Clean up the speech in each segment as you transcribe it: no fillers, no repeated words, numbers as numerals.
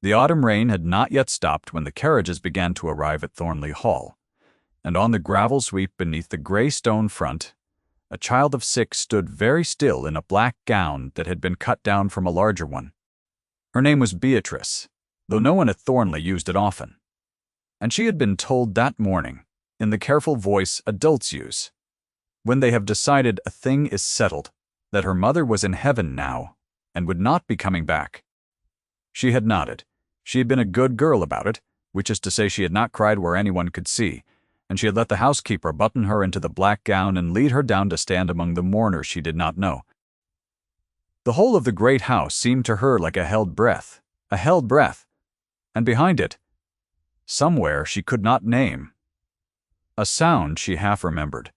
The autumn rain had not yet stopped when the carriages began to arrive at Thornley Hall, and on the gravel sweep beneath the gray stone front, a child of 6 stood very still in a black gown that had been cut down from a larger one. Her name was Beatrice, though no one at Thornley used it often, and she had been told that morning, in the careful voice adults use, when they have decided a thing is settled, that her mother was in heaven now and would not be coming back. She had nodded. She had been a good girl about it, which is to say she had not cried where anyone could see, and she had let the housekeeper button her into the black gown and lead her down to stand among the mourners she did not know. The whole of the great house seemed to her like a held breath, and behind it, somewhere she could not name, a sound she half remembered.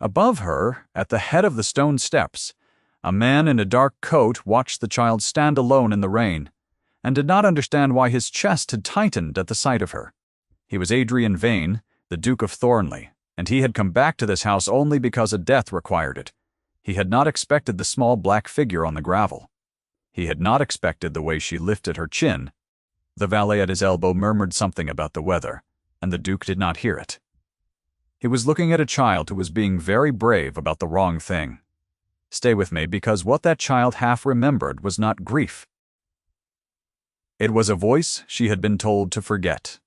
Above her, at the head of the stone steps, a man in a dark coat watched the child stand alone in the rain, and did not understand why his chest had tightened at the sight of her. He was Adrian Vane, the Duke of Thornley, and he had come back to this house only because a death required it. He had not expected the small black figure on the gravel. He had not expected the way she lifted her chin. The valet at his elbow murmured something about the weather, and the Duke did not hear it. He was looking at a child who was being very brave about the wrong thing. Stay with me, because what that child half remembered was not grief. It was a voice she had been told to forget.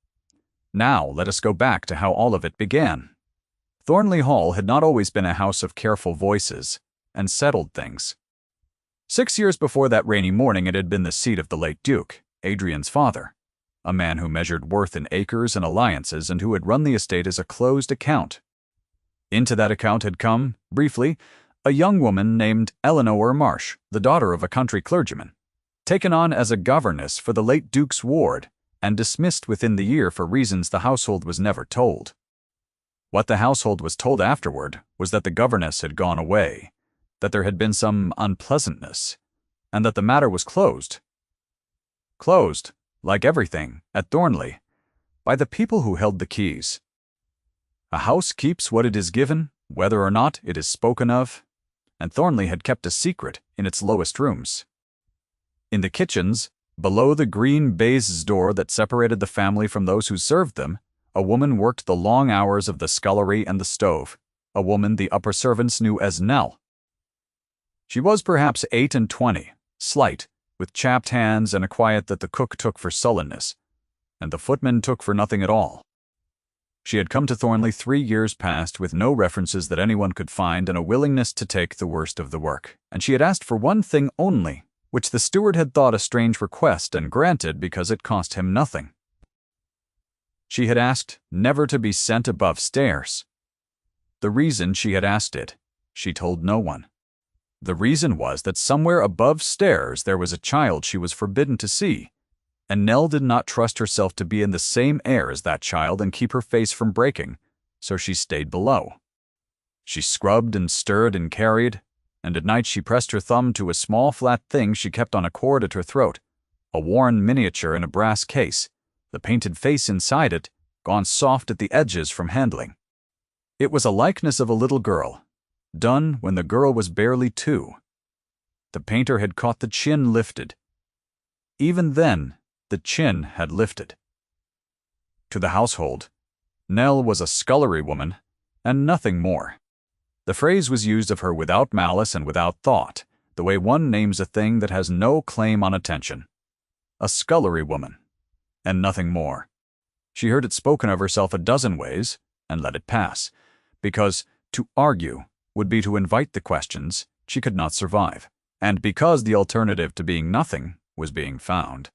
Now let us go back to how all of it began. Thornley Hall had not always been a house of careful voices and settled things. 6 years before that rainy morning it had been the seat of the late Duke, Adrian's father, a man who measured worth in acres and alliances and who had run the estate as a closed account. Into that account had come, briefly, a young woman named Eleanor Marsh, the daughter of a country clergyman, taken on as a governess for the late Duke's ward, and dismissed within the year for reasons the household was never told. What the household was told afterward was that the governess had gone away, that there had been some unpleasantness, and that the matter was closed. Closed, like everything, at Thornley, by the people who held the keys. A house keeps what it is given, whether or not it is spoken of, and Thornley had kept a secret in its lowest rooms. In the kitchens, below the green baize door that separated the family from those who served them, a woman worked the long hours of the scullery and the stove, a woman the upper servants knew as Nell. She was perhaps 8 and 20, slight, with chapped hands and a quiet that the cook took for sullenness, and the footman took for nothing at all. She had come to Thornley 3 years past with no references that anyone could find and a willingness to take the worst of the work, and she had asked for one thing only, which the steward had thought a strange request and granted because it cost him nothing. She had asked never to be sent above stairs. The reason she had asked it, she told no one. The reason was that somewhere above stairs there was a child she was forbidden to see, and Nell did not trust herself to be in the same air as that child and keep her face from breaking, so she stayed below. She scrubbed and stirred and carried, and at night she pressed her thumb to a small flat thing she kept on a cord at her throat, a worn miniature in a brass case, the painted face inside it gone soft at the edges from handling. It was a likeness of a little girl, done when the girl was barely 2. The painter had caught the chin lifted. Even then, the chin had lifted. To the household, Nell was a scullery woman, and nothing more. The phrase was used of her without malice and without thought, the way one names a thing that has no claim on attention. A scullery woman, and nothing more. She heard it spoken of herself a dozen ways, and let it pass, because to argue would be to invite the questions she could not survive, and because the alternative to being nothing was being found.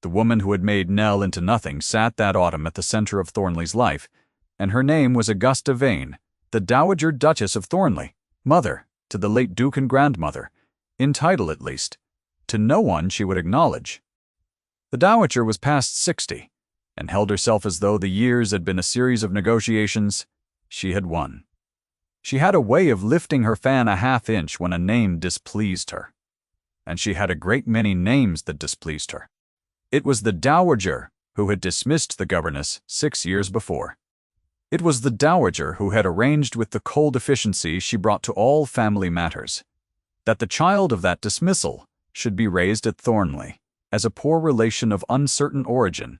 The woman who had made Nell into nothing sat that autumn at the center of Thornley's life, and her name was Augusta Vane, the Dowager Duchess of Thornley, mother to the late Duke and grandmother, in title at least, to no one she would acknowledge. The Dowager was past 60, and held herself as though the years had been a series of negotiations she had won. She had a way of lifting her fan a half-inch when a name displeased her, and she had a great many names that displeased her. It was the Dowager who had dismissed the governess 6 years before. It was the Dowager who had arranged with the cold efficiency she brought to all family matters, that the child of that dismissal should be raised at Thornley, as a poor relation of uncertain origin,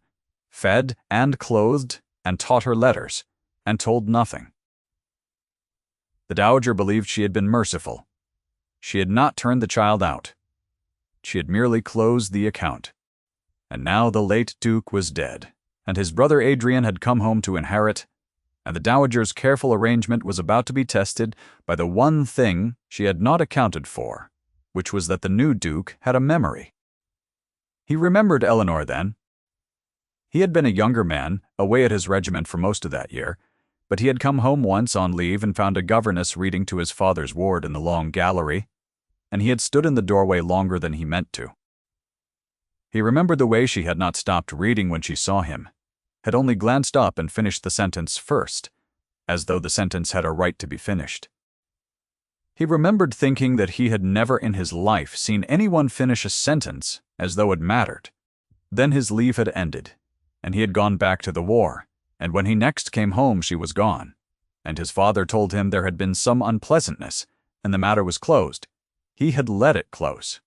fed and clothed and taught her letters, and told nothing. The dowager believed she had been merciful. She had not turned the child out. She had merely closed the account. And now the late Duke was dead, and his brother Adrian had come home to inherit, and the dowager's careful arrangement was about to be tested by the one thing she had not accounted for, which was that the new Duke had a memory. He remembered Eleanor then. He had been a younger man, away at his regiment for most of that year, but he had come home once on leave and found a governess reading to his father's ward in the long gallery, and he had stood in the doorway longer than he meant to. He remembered the way she had not stopped reading when she saw him, had only glanced up and finished the sentence first, as though the sentence had a right to be finished. He remembered thinking that he had never in his life seen anyone finish a sentence as though it mattered. Then his leave had ended, and he had gone back to the war, and when he next came home she was gone, and his father told him there had been some unpleasantness, and the matter was closed. He had let it close.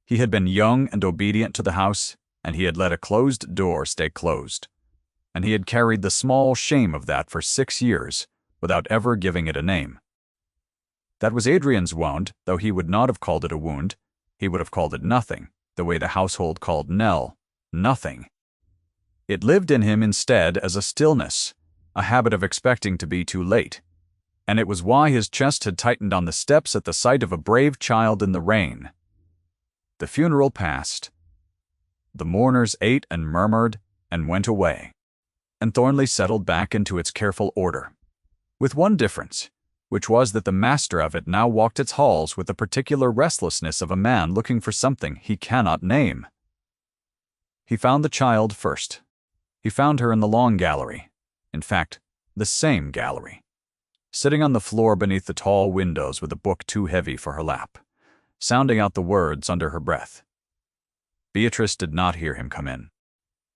He had been young and obedient to the house, and he had let a closed door stay closed, and he had carried the small shame of that for 6 years, without ever giving it a name. That was Adrian's wound, though he would not have called it a wound. He would have called it nothing, the way the household called Nell, nothing. It lived in him instead as a stillness, a habit of expecting to be too late, and it was why his chest had tightened on the steps at the sight of a brave child in the rain. The funeral passed. The mourners ate and murmured and went away, and Thornley settled back into its careful order, with one difference, which was that the master of it now walked its halls with the particular restlessness of a man looking for something he cannot name. He found the child first. He found her in the long gallery, in fact, the same gallery, sitting on the floor beneath the tall windows with a book too heavy for her lap, sounding out the words under her breath. Beatrice did not hear him come in.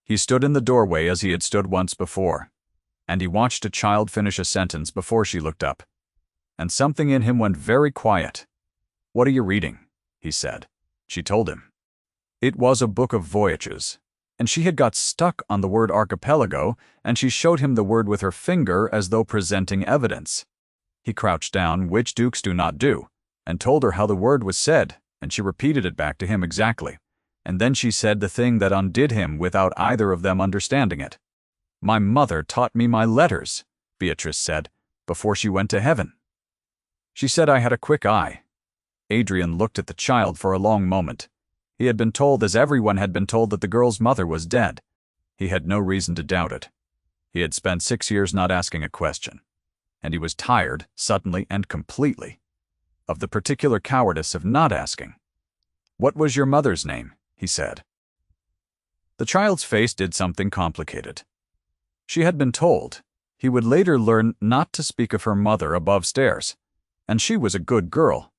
He stood in the doorway as he had stood once before, and he watched a child finish a sentence before she looked up, and something in him went very quiet. "What are you reading?" he said. She told him. It was a book of voyages, and she had got stuck on the word archipelago, and she showed him the word with her finger as though presenting evidence. He crouched down, which dukes do not do, and told her how the word was said, and she repeated it back to him exactly, and then she said the thing that undid him without either of them understanding it. "My mother taught me my letters," Beatrice said, "before she went to heaven. She said I had a quick eye." Adrian looked at the child for a long moment. He had been told, as everyone had been told, that the girl's mother was dead. He had no reason to doubt it. He had spent 6 years not asking a question, and he was tired, suddenly and completely, of the particular cowardice of not asking. "What was your mother's name?" he said. The child's face did something complicated. She had been told he would later learn not to speak of her mother above stairs, and she was a good girl.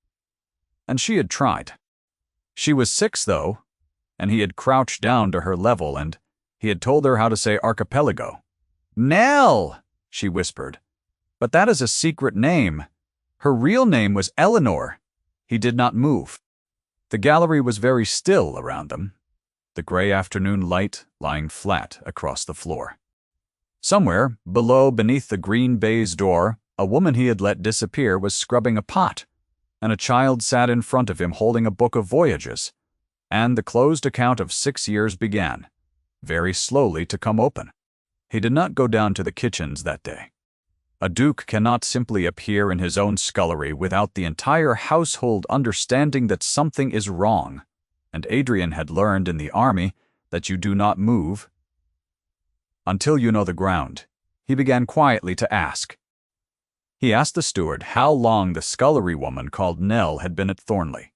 And she had tried. She was 6, though, and he had crouched down to her level, and he had told her how to say archipelago. "Nell!" she whispered. "But that is a secret name. Her real name was Eleanor." He did not move. The gallery was very still around them, the gray afternoon light lying flat across the floor. Somewhere, below, beneath the green baize door, a woman he had let disappear was scrubbing a pot, and a child sat in front of him holding a book of voyages, and the closed account of 6 years began, very slowly, to come open. He did not go down to the kitchens that day. A duke cannot simply appear in his own scullery without the entire household understanding that something is wrong, and Adrian had learned in the army that you do not move until you know the ground. He began quietly to ask. He asked the steward how long the scullery woman called Nell had been at Thornley,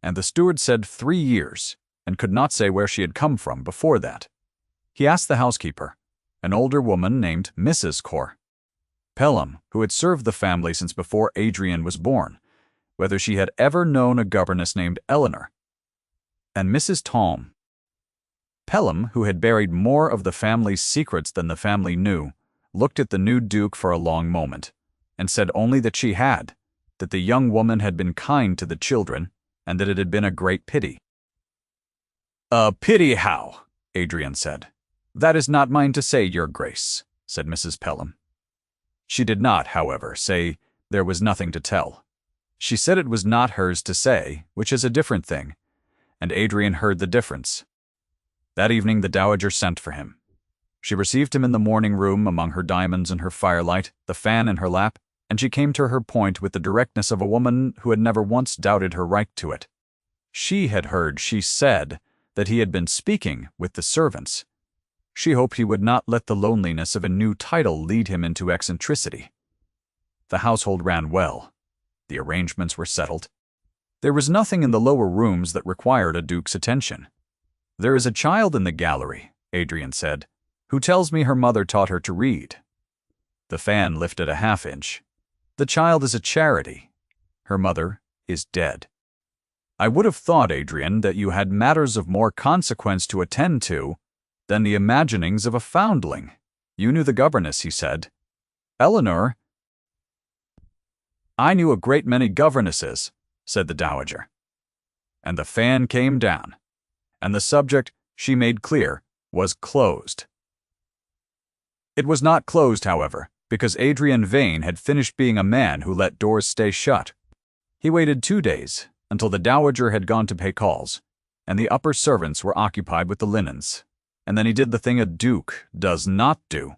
and the steward said 3 years, and could not say where she had come from before that. He asked the housekeeper, an older woman named Mrs. Core Pelham, who had served the family since before Adrian was born, whether she had ever known a governess named Eleanor, and Mrs. Tom. Pelham, who had buried more of the family's secrets than the family knew, looked at the new duke for a long moment, and said only that she had, that the young woman had been kind to the children, and that it had been a great pity. "A pity how," Adrian said. "That is not mine to say, your grace," said Mrs. Pelham. She did not, however, say there was nothing to tell. She said it was not hers to say, which is a different thing, and Adrian heard the difference. That evening the dowager sent for him. She received him in the morning room among her diamonds and her firelight, the fan in her lap, and she came to her point with the directness of a woman who had never once doubted her right to it. She had heard, she said, that he had been speaking with the servants. She hoped he would not let the loneliness of a new title lead him into eccentricity. The household ran well. The arrangements were settled. There was nothing in the lower rooms that required a duke's attention. "There is a child in the gallery," Adrian said, "who tells me her mother taught her to read." The fan lifted a half-inch. "The child is a charity. Her mother is dead." "I would have thought, Adrian, that you had matters of more consequence to attend to than the imaginings of a foundling. You knew the governess," he said. "Eleanor—" "I knew a great many governesses," said the dowager. And the fan came down, and the subject, she made clear, was closed. It was not closed, however, because Adrian Vane had finished being a man who let doors stay shut. He waited 2 days, until the dowager had gone to pay calls, and the upper servants were occupied with the linens, and then he did the thing a duke does not do.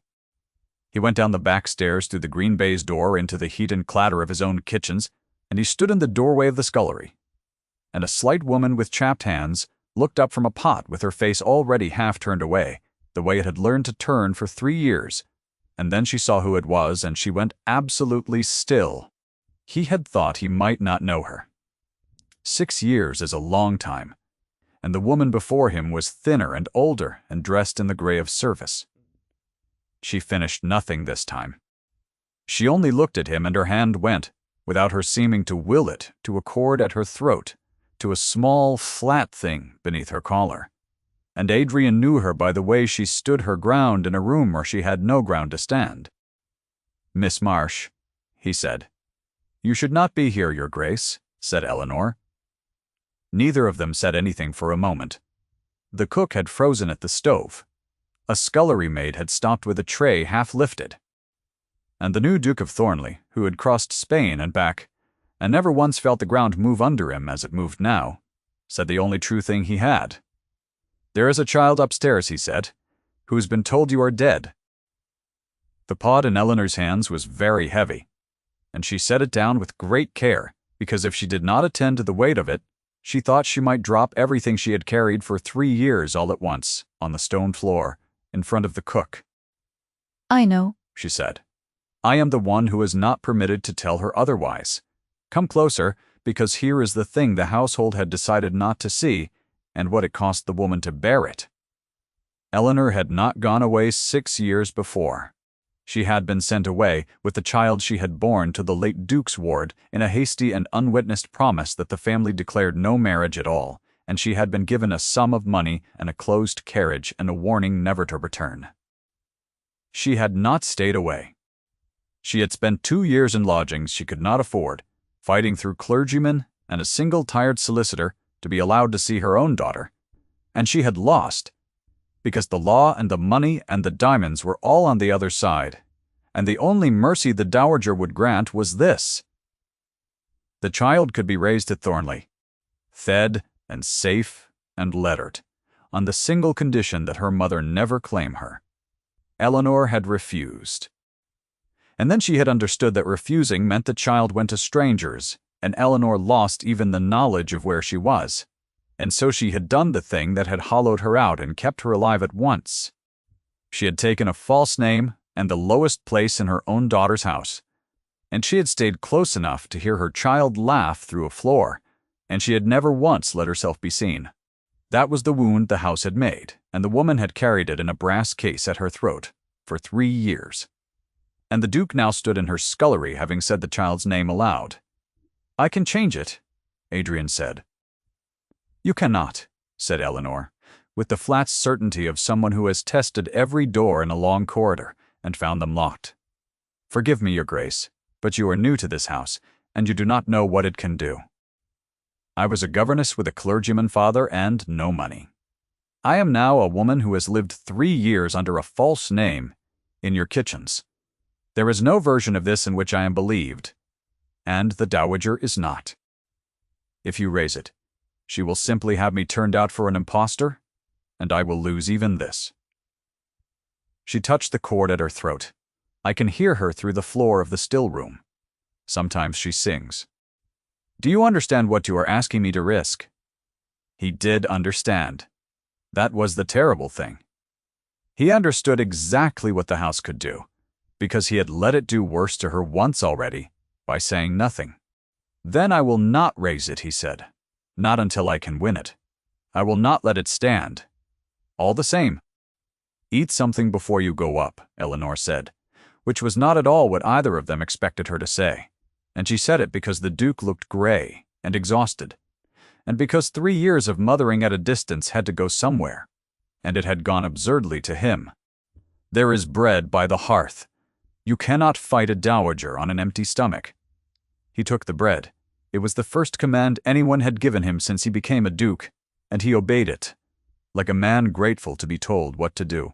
He went down the back stairs through the green baize door into the heat and clatter of his own kitchens, and he stood in the doorway of the scullery. And a slight woman with chapped hands looked up from a pot with her face already half turned away, the way it had learned to turn for 3 years, and then she saw who it was, and she went absolutely still. He had thought he might not know her. 6 years is a long time, and the woman before him was thinner and older and dressed in the gray of service. She finished nothing this time. She only looked at him, and her hand went, without her seeming to will it, to a cord at her throat, to a small, flat thing beneath her collar. And Adrian knew her by the way she stood her ground in a room where she had no ground to stand. "Miss Marsh," he said. "You should not be here, your grace," said Eleanor. Neither of them said anything for a moment. The cook had frozen at the stove. A scullery maid had stopped with a tray half lifted. And the new Duke of Thornley, who had crossed Spain and back, and never once felt the ground move under him as it moved now, said the only true thing he had. "There is a child upstairs," he said, "who has been told you are dead." The pot in Eleanor's hands was very heavy, and she set it down with great care, because if she did not attend to the weight of it, she thought she might drop everything she had carried for 3 years all at once, on the stone floor, in front of the cook. "I know," she said. "I am the one who is not permitted to tell her otherwise. Come closer, because here is the thing the household had decided not to see, and what it cost the woman to bear it." Eleanor had not gone away 6 years before. She had been sent away with the child she had borne to the late Duke's ward in a hasty and unwitnessed promise that the family declared no marriage at all, and she had been given a sum of money and a closed carriage and a warning never to return. She had not stayed away. She had spent 2 years in lodgings she could not afford, fighting through clergymen and a single tired solicitor to be allowed to see her own daughter, and she had lost, because the law and the money and the diamonds were all on the other side, and the only mercy the dowager would grant was this: the child could be raised at Thornley, fed and safe and lettered, on the single condition that her mother never claim her. Eleanor had refused. And then she had understood that refusing meant the child went to strangers, and Eleanor lost even the knowledge of where she was. And so she had done the thing that had hollowed her out and kept her alive at once. She had taken a false name and the lowest place in her own daughter's house, and she had stayed close enough to hear her child laugh through a floor, and she had never once let herself be seen. That was the wound the house had made, and the woman had carried it in a brass case at her throat for 3 years. And the Duke now stood in her scullery, having said the child's name aloud. "I can change it," Adrian said. "You cannot," said Eleanor, with the flat certainty of someone who has tested every door in a long corridor and found them locked. "Forgive me, your grace, but you are new to this house, and you do not know what it can do. I was a governess with a clergyman father and no money. I am now a woman who has lived 3 years under a false name in your kitchens. There is no version of this in which I am believed, and the dowager is not. If you raise it, she will simply have me turned out for an impostor, and I will lose even this." She touched the cord at her throat. I can hear her through the floor of the still room. Sometimes she sings. "Do you understand what you are asking me to risk?" He did understand. That was the terrible thing. He understood exactly what the house could do, because he had let it do worse to her once already by saying nothing. "Then I will not raise it," he said. "Not until I can win it. I will not let it stand. All the same." "Eat something before you go up," Eleanor said, which was not at all what either of them expected her to say, and she said it because the Duke looked gray and exhausted, and because 3 years of mothering at a distance had to go somewhere, and it had gone absurdly to him. "There is bread by the hearth. You cannot fight a dowager on an empty stomach." He took the bread. It was the first command anyone had given him since he became a duke, and he obeyed it, like a man grateful to be told what to do.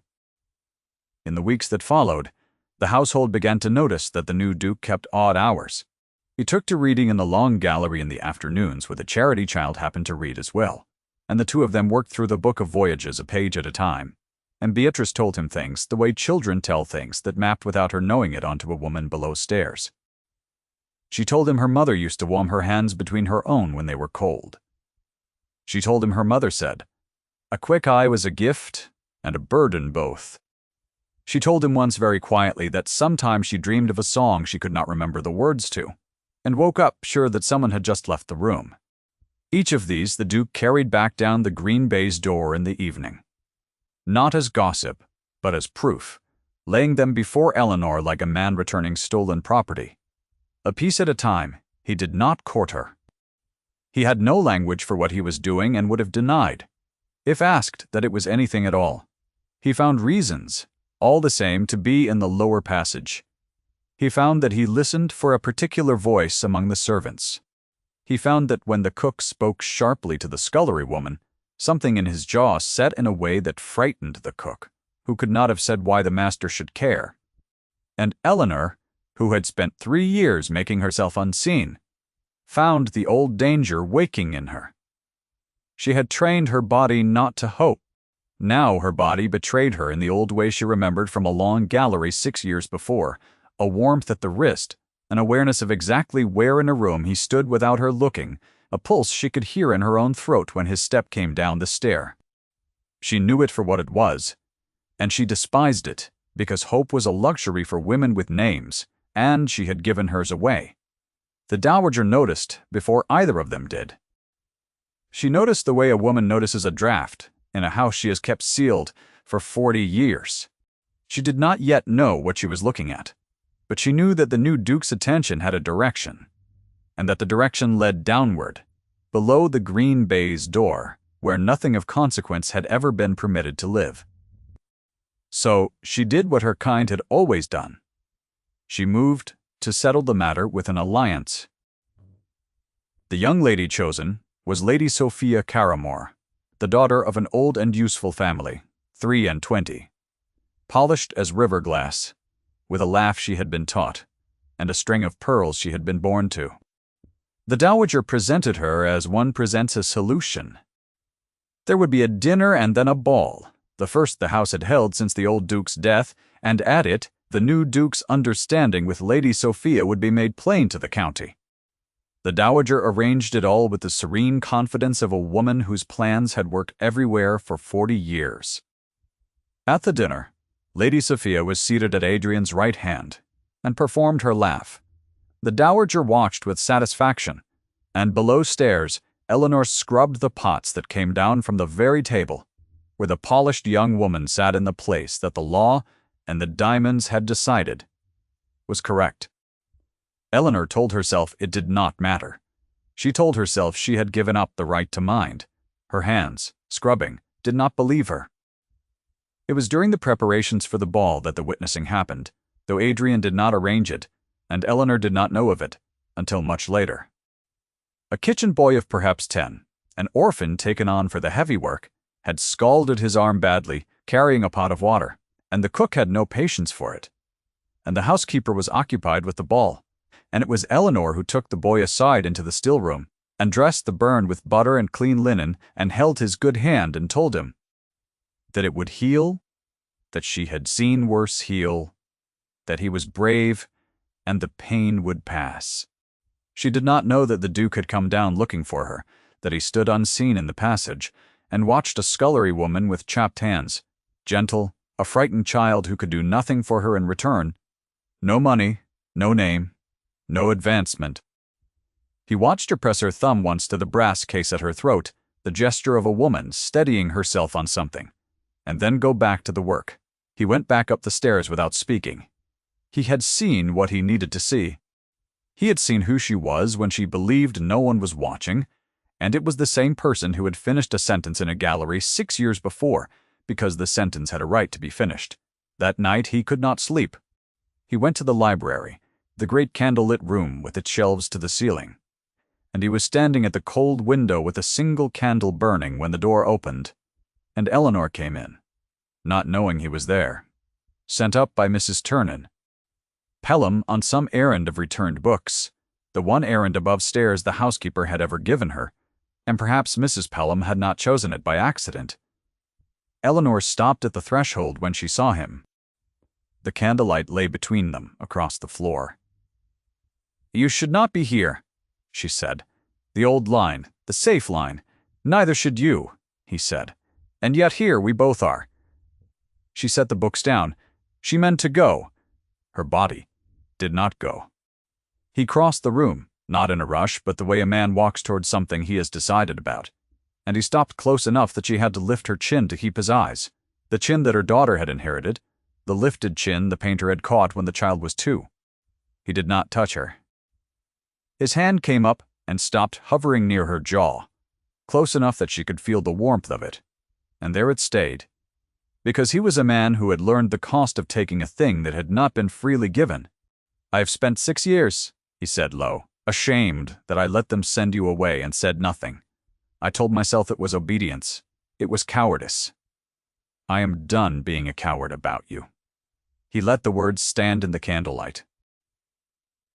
In the weeks that followed, the household began to notice that the new duke kept odd hours. He took to reading in the long gallery in the afternoons, where the charity child happened to read as well, and the two of them worked through the book of voyages a page at a time, and Beatrice told him things the way children tell things that mapped without her knowing it onto a woman below stairs. She told him her mother used to warm her hands between her own when they were cold. She told him her mother said, "A quick eye was a gift and a burden both." She told him once very quietly that sometimes she dreamed of a song she could not remember the words to, and woke up sure that someone had just left the room. Each of these the Duke carried back down the green baize door in the evening. Not as gossip, but as proof, laying them before Eleanor like a man returning stolen property. A piece at a time, he did not court her. He had no language for what he was doing and would have denied, if asked, that it was anything at all. He found reasons, all the same, to be in the lower passage. He found that he listened for a particular voice among the servants. He found that when the cook spoke sharply to the scullery woman, something in his jaw set in a way that frightened the cook, who could not have said why the master should care. And Eleanor, who had spent 3 years making herself unseen, found the old danger waking in her. She had trained her body not to hope. Now her body betrayed her in the old way she remembered from a long gallery 6 years before, a warmth at the wrist, an awareness of exactly where in a room he stood without her looking, a pulse she could hear in her own throat when his step came down the stair. She knew it for what it was, and she despised it, because hope was a luxury for women with names, and she had given hers away. The dowager noticed before either of them did. She noticed the way a woman notices a draft in a house she has kept sealed for 40 years. She did not yet know what she was looking at, but she knew that the new Duke's attention had a direction, and that the direction led downward, below the green baize door, where nothing of consequence had ever been permitted to live. So she did what her kind had always done. She moved to settle the matter with an alliance. The young lady chosen was Lady Sophia Caramore, the daughter of an old and useful family, 23, polished as river glass, with a laugh she had been taught, and a string of pearls she had been born to. The dowager presented her as one presents a solution. There would be a dinner and then a ball, the first the house had held since the old Duke's death, and at it, the new Duke's understanding with Lady Sophia would be made plain to the county. The dowager arranged it all with the serene confidence of a woman whose plans had worked everywhere for 40 years. At the dinner, Lady Sophia was seated at Adrian's right hand, and performed her laugh. The dowager watched with satisfaction, and below stairs, Eleanor scrubbed the pots that came down from the very table, where the polished young woman sat in the place that the law and the diamonds had decided was correct. Eleanor told herself it did not matter. She told herself she had given up the right to mind. Her hands, scrubbing, did not believe her. It was during the preparations for the ball that the witnessing happened, though Adrian did not arrange it, and Eleanor did not know of it until much later. A kitchen boy of perhaps 10, an orphan taken on for the heavy work, had scalded his arm badly, carrying a pot of water, and the cook had no patience for it. And the housekeeper was occupied with the ball, and it was Eleanor who took the boy aside into the still room, and dressed the burn with butter and clean linen, and held his good hand and told him that it would heal, that she had seen worse heal, that he was brave, and the pain would pass. She did not know that the Duke had come down looking for her, that he stood unseen in the passage, and watched a scullery woman with chapped hands, gentle, a frightened child who could do nothing for her in return, no money, no name, no advancement. He watched her press her thumb once to the brass case at her throat, the gesture of a woman steadying herself on something, and then go back to the work. He went back up the stairs without speaking. He had seen what he needed to see. He had seen who she was when she believed no one was watching, and it was the same person who had finished a sentence in a gallery 6 years before, because the sentence had a right to be finished. That night he could not sleep. He went to the library, the great candle-lit room with its shelves to the ceiling, and he was standing at the cold window with a single candle burning when the door opened, and Eleanor came in, not knowing he was there, sent up by Mrs. Ternan. Pelham on some errand of returned books, the one errand above stairs the housekeeper had ever given her, and perhaps Mrs. Pelham had not chosen it by accident. Eleanor stopped at the threshold when she saw him. The candlelight lay between them, across the floor. "You should not be here," she said. "The old line, the safe line. Neither should you," he said. "And yet here we both are." She set the books down. She meant to go. Her body did not go. He crossed the room, not in a rush, but the way a man walks towards something he has decided about. And he stopped close enough that she had to lift her chin to keep his eyes, the chin that her daughter had inherited, the lifted chin the painter had caught when the child was 2. He did not touch her. His hand came up and stopped hovering near her jaw, close enough that she could feel the warmth of it, and there it stayed, because he was a man who had learned the cost of taking a thing that had not been freely given. "I have spent 6 years," he said low, "ashamed that I let them send you away and said nothing. I told myself it was obedience. It was cowardice. I am done being a coward about you." He let the words stand in the candlelight.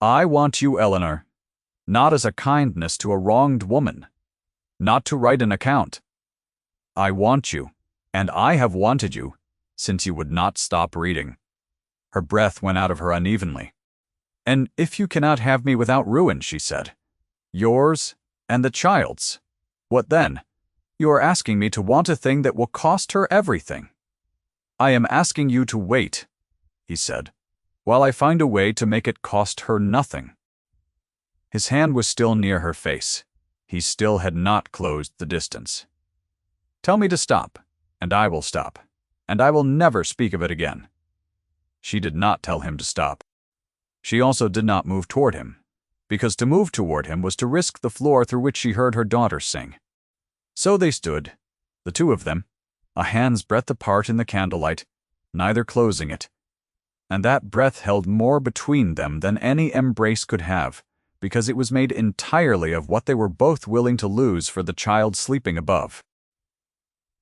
"I want you, Eleanor, not as a kindness to a wronged woman, not to write an account. I want you, and I have wanted you, since you would not stop reading." Her breath went out of her unevenly. "And if you cannot have me without ruin," she said, "yours and the child's, what then? You are asking me to want a thing that will cost her everything." "I am asking you to wait," he said, "while I find a way to make it cost her nothing." His hand was still near her face. He still had not closed the distance. "Tell me to stop, and I will stop, and I will never speak of it again." She did not tell him to stop. She also did not move toward him, because to move toward him was to risk the floor through which she heard her daughter sing. So they stood, the two of them, a hand's breadth apart in the candlelight, neither closing it, and that breath held more between them than any embrace could have, because it was made entirely of what they were both willing to lose for the child sleeping above.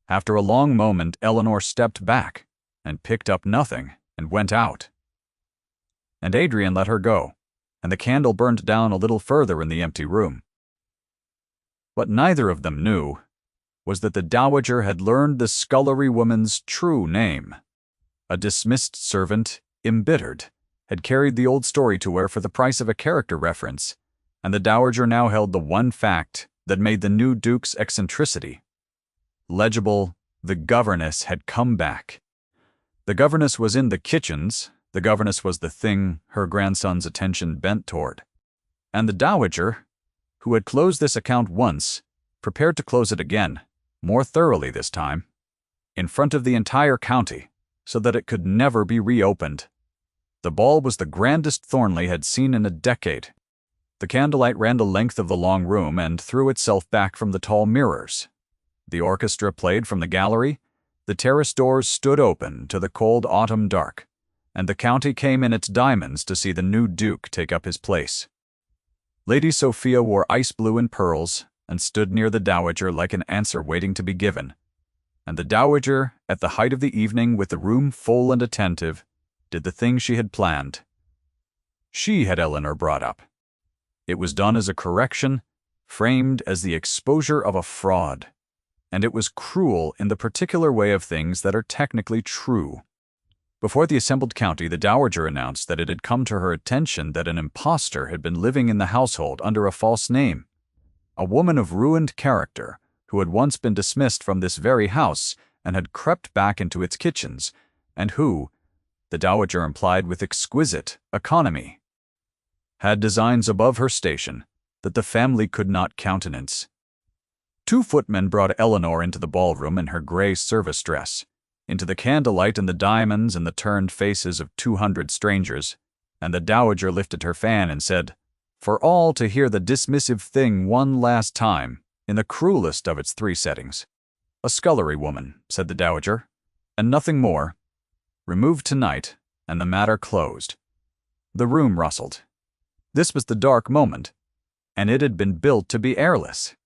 After a long moment, Eleanor stepped back and picked up nothing and went out. And Adrian let her go, and the candle burned down a little further in the empty room. What neither of them knew was that the dowager had learned the scullery woman's true name. A dismissed servant, embittered, had carried the old story to her for the price of a character reference, and the dowager now held the one fact that made the new Duke's eccentricity legible. The governess had come back. The governess was in the kitchens. The governess was the thing her grandson's attention bent toward. And the dowager, who had closed this account once, prepared to close it again, more thoroughly this time, in front of the entire county, so that it could never be reopened. The ball was the grandest Thornley had seen in a decade. The candlelight ran the length of the long room and threw itself back from the tall mirrors. The orchestra played from the gallery, the terrace doors stood open to the cold autumn dark, and the county came in its diamonds to see the new Duke take up his place. Lady Sophia wore ice blue and pearls, and stood near the dowager like an answer waiting to be given. and the dowager, at the height of the evening with the room full and attentive, did the thing she had planned. She had Eleanor brought up. It was done as a correction, framed as the exposure of a fraud, and it was cruel in the particular way of things that are technically true. Before the assembled county, the dowager announced that it had come to her attention that an impostor had been living in the household under a false name, a woman of ruined character who had once been dismissed from this very house and had crept back into its kitchens, and who, the dowager implied with exquisite economy, had designs above her station that the family could not countenance. 2 footmen brought Eleanor into the ballroom in her gray service dress, into the candlelight and the diamonds and the turned faces of 200 strangers, and the dowager lifted her fan and said, for all to hear the dismissive thing one last time, in the cruelest of its 3 settings. A scullery woman, said the dowager, and nothing more. Removed tonight, and the matter closed. The room rustled. This was the dark moment, and it had been built to be airless.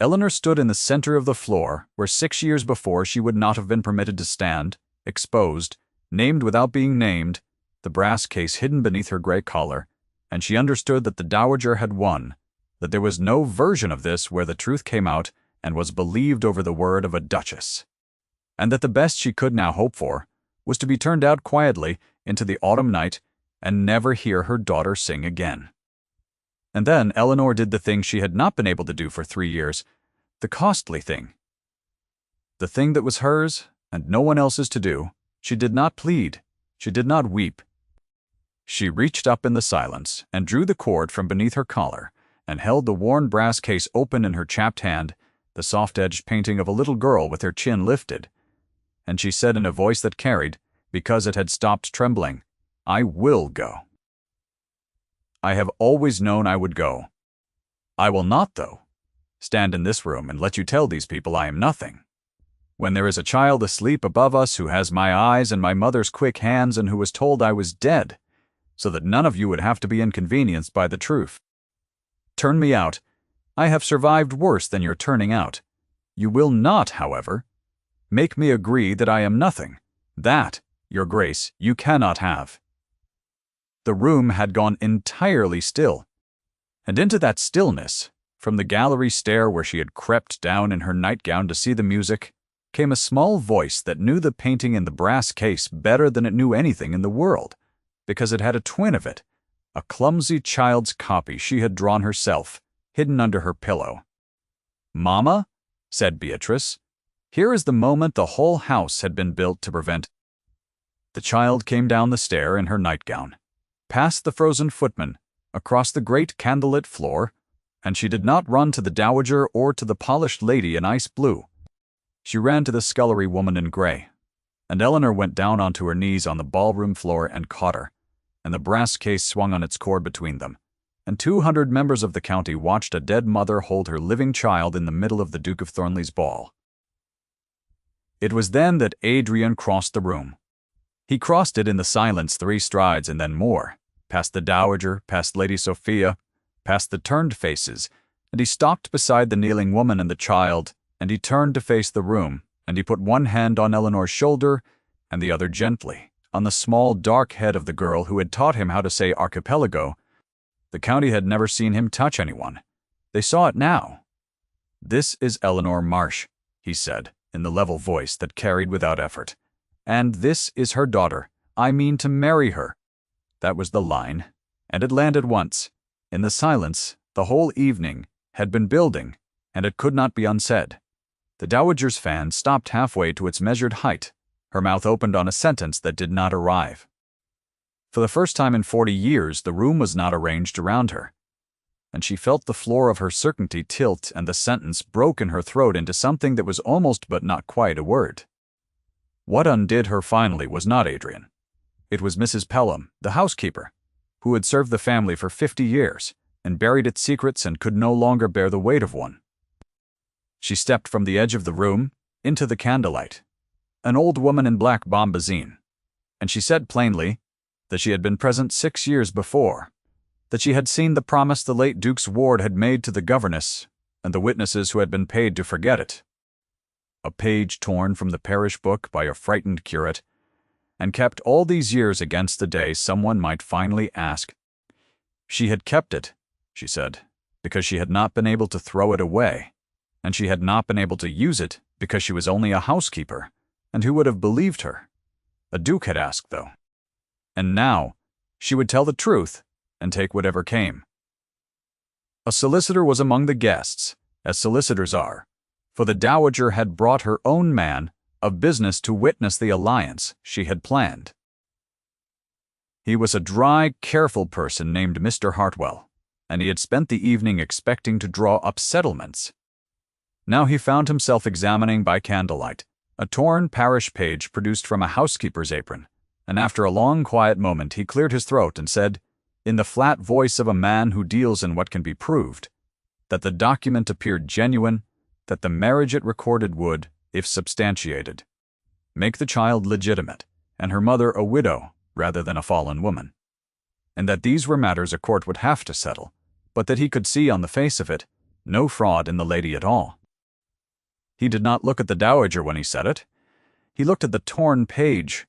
Eleanor stood in the center of the floor, where 6 years before she would not have been permitted to stand, exposed, named without being named, the brass case hidden beneath her gray collar, and she understood that the dowager had won, that there was no version of this where the truth came out and was believed over the word of a duchess, and that the best she could now hope for was to be turned out quietly into the autumn night and never hear her daughter sing again. And then Eleanor did the thing she had not been able to do for 3 years, the costly thing. The thing that was hers and no one else's to do. She did not plead. She did not weep. She reached up in the silence and drew the cord from beneath her collar and held the worn brass case open in her chapped hand, the soft-edged painting of a little girl with her chin lifted. And she said in a voice that carried, because it had stopped trembling, I will go. I have always known I would go. I will not, though, stand in this room and let you tell these people I am nothing. When there is a child asleep above us who has my eyes and my mother's quick hands and who was told I was dead, so that none of you would have to be inconvenienced by the truth. Turn me out. I have survived worse than your turning out. You will not, however, make me agree that I am nothing. That, your grace, you cannot have. The room had gone entirely still, and into that stillness, from the gallery stair where she had crept down in her nightgown to see the music, came a small voice that knew the painting in the brass case better than it knew anything in the world, because it had a twin of it, a clumsy child's copy she had drawn herself, hidden under her pillow. "Mamma," said Beatrice, "here is the moment the whole house had been built to prevent." The child came down the stair in her nightgown, past the frozen footman, across the great candlelit floor, and she did not run to the dowager or to the polished lady in ice blue. She ran to the scullery woman in gray, and Eleanor went down onto her knees on the ballroom floor and caught her, and the brass case swung on its cord between them, and 200 members of the county watched a dead mother hold her living child in the middle of the Duke of Thornley's ball. It was then that Adrian crossed the room. He crossed it in the silence 3 strides and then more, past the dowager, past Lady Sophia, past the turned faces, and he stopped beside the kneeling woman and the child, and he turned to face the room, and he put one hand on Eleanor's shoulder and the other gently on the small dark head of the girl who had taught him how to say archipelago. The county had never seen him touch anyone. They saw it now. "This is Eleanor Marsh," he said, in the level voice that carried without effort. "And this is her daughter. I mean to marry her." That was the line, and it landed once. In the silence, the whole evening had been building, and it could not be unsaid. The dowager's fan stopped halfway to its measured height. Her mouth opened on a sentence that did not arrive. For the first time in 40 years, the room was not arranged around her, and she felt the floor of her certainty tilt, and the sentence broke in her throat into something that was almost but not quite a word. What undid her finally was not Adrian. It was Mrs. Pelham, the housekeeper, who had served the family for 50 years and buried its secrets and could no longer bear the weight of one. She stepped from the edge of the room into the candlelight, an old woman in black bombazine, and she said plainly that she had been present 6 years before, that she had seen the promise the late Duke's ward had made to the governess and the witnesses who had been paid to forget it. a page torn from the parish book by a frightened curate, and kept all these years against the day someone might finally ask. She had kept it, she said, because she had not been able to throw it away, and she had not been able to use it because she was only a housekeeper, and who would have believed her? A duke had asked, though. And now, she would tell the truth and take whatever came. A solicitor was among the guests, as solicitors are, for the dowager had brought her own man of business to witness the alliance she had planned. He was a dry, careful person named Mr. Hartwell, and he had spent the evening expecting to draw up settlements. Now he found himself examining by candlelight a torn parish page produced from a housekeeper's apron, and after a long quiet moment he cleared his throat and said, in the flat voice of a man who deals in what can be proved, that the document appeared genuine, that the marriage it recorded would, if substantiated, make the child legitimate, and her mother a widow rather than a fallen woman, and that these were matters a court would have to settle, but that he could see on the face of it no fraud in the lady at all. He did not look at the dowager when he said it. He looked at the torn page.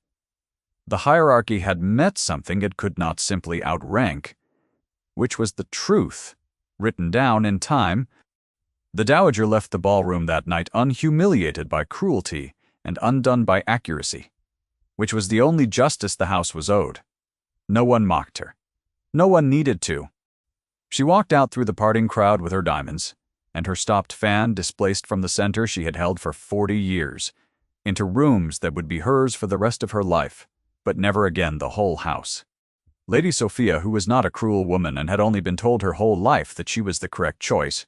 The hierarchy had met something it could not simply outrank, which was the truth, written down in time. The dowager left the ballroom that night unhumiliated by cruelty and undone by accuracy, which was the only justice the house was owed. No one mocked her. No one needed to. She walked out through the parting crowd with her diamonds, and her stopped fan displaced from the center she had held for 40 years, into rooms that would be hers for the rest of her life, but never again the whole house. Lady Sophia, who was not a cruel woman and had only been told her whole life that she was the correct choice,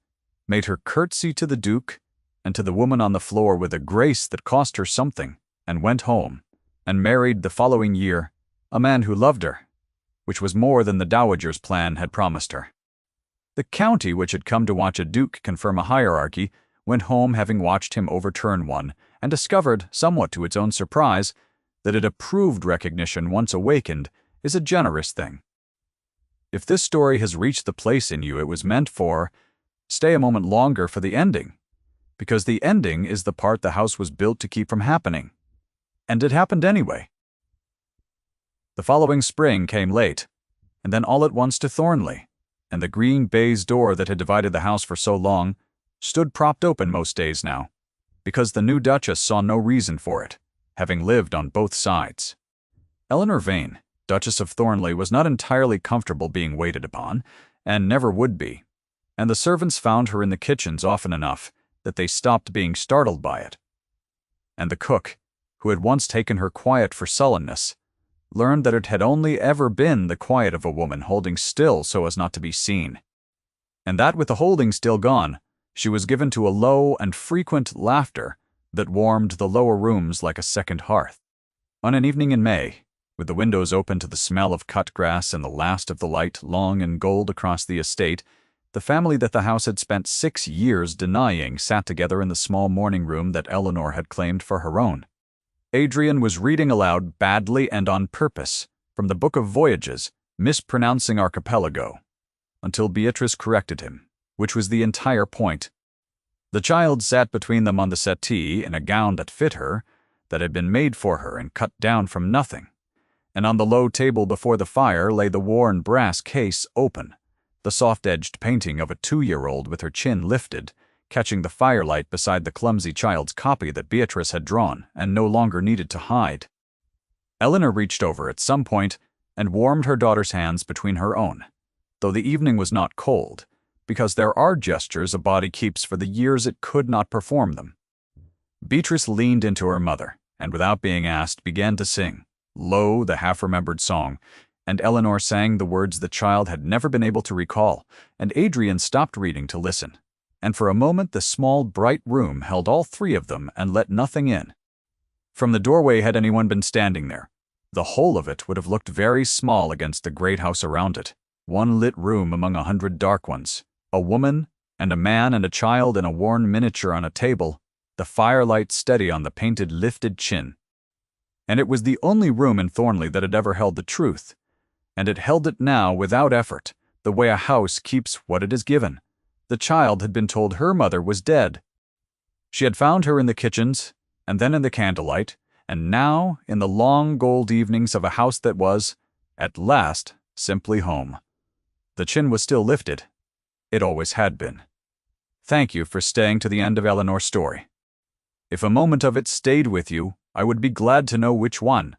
made her curtsy to the Duke and to the woman on the floor with a grace that cost her something, and went home, and married the following year a man who loved her, which was more than the dowager's plan had promised her. The county, which had come to watch a duke confirm a hierarchy, went home having watched him overturn one, and discovered, somewhat to its own surprise, that it approved recognition once awakened is a generous thing. If this story has reached the place in you it was meant for, stay a moment longer for the ending, because the ending is the part the house was built to keep from happening. And it happened anyway. The following spring came late, and then all at once to Thornley, and the green baize door that had divided the house for so long stood propped open most days now, because the new Duchess saw no reason for it, having lived on both sides. Eleanor Vane, Duchess of Thornley, was not entirely comfortable being waited upon, and never would be, and the servants found her in the kitchens often enough that they stopped being startled by it. And the cook, who had once taken her quiet for sullenness, learned that it had only ever been the quiet of a woman holding still so as not to be seen, and that with the holding still gone, she was given to a low and frequent laughter that warmed the lower rooms like a second hearth. On an evening in May, with the windows open to the smell of cut grass and the last of the light long and gold across the estate, the family that the house had spent 6 years denying sat together in the small morning room that Eleanor had claimed for her own. Adrian was reading aloud badly and on purpose from the Book of Voyages, mispronouncing archipelago, until Beatrice corrected him, which was the entire point. The child sat between them on the settee in a gown that fit her, that had been made for her and cut down from nothing, and on the low table before the fire lay the worn brass case open, the soft-edged painting of a 2-year-old with her chin lifted, catching the firelight beside the clumsy child's copy that Beatrice had drawn and no longer needed to hide. Eleanor reached over at some point and warmed her daughter's hands between her own, though the evening was not cold, because there are gestures a body keeps for the years it could not perform them. Beatrice leaned into her mother, and without being asked began to sing, low, the half-remembered song, and Eleanor sang the words the child had never been able to recall, and Adrian stopped reading to listen. And for a moment the small, bright room held all 3 of them and let nothing in. From the doorway, had anyone been standing there, the whole of it would have looked very small against the great house around it, one lit room among 100 dark ones, a woman and a man and a child in a worn miniature on a table, the firelight steady on the painted lifted chin. And it was the only room in Thornley that had ever held the truth, and it held it now without effort, the way a house keeps what it is given. The child had been told her mother was dead. She had found her in the kitchens, and then in the candlelight, and now in the long gold evenings of a house that was, at last, simply home. The chin was still lifted. It always had been. Thank you for staying to the end of Eleanor's story. If a moment of it stayed with you, I would be glad to know which one.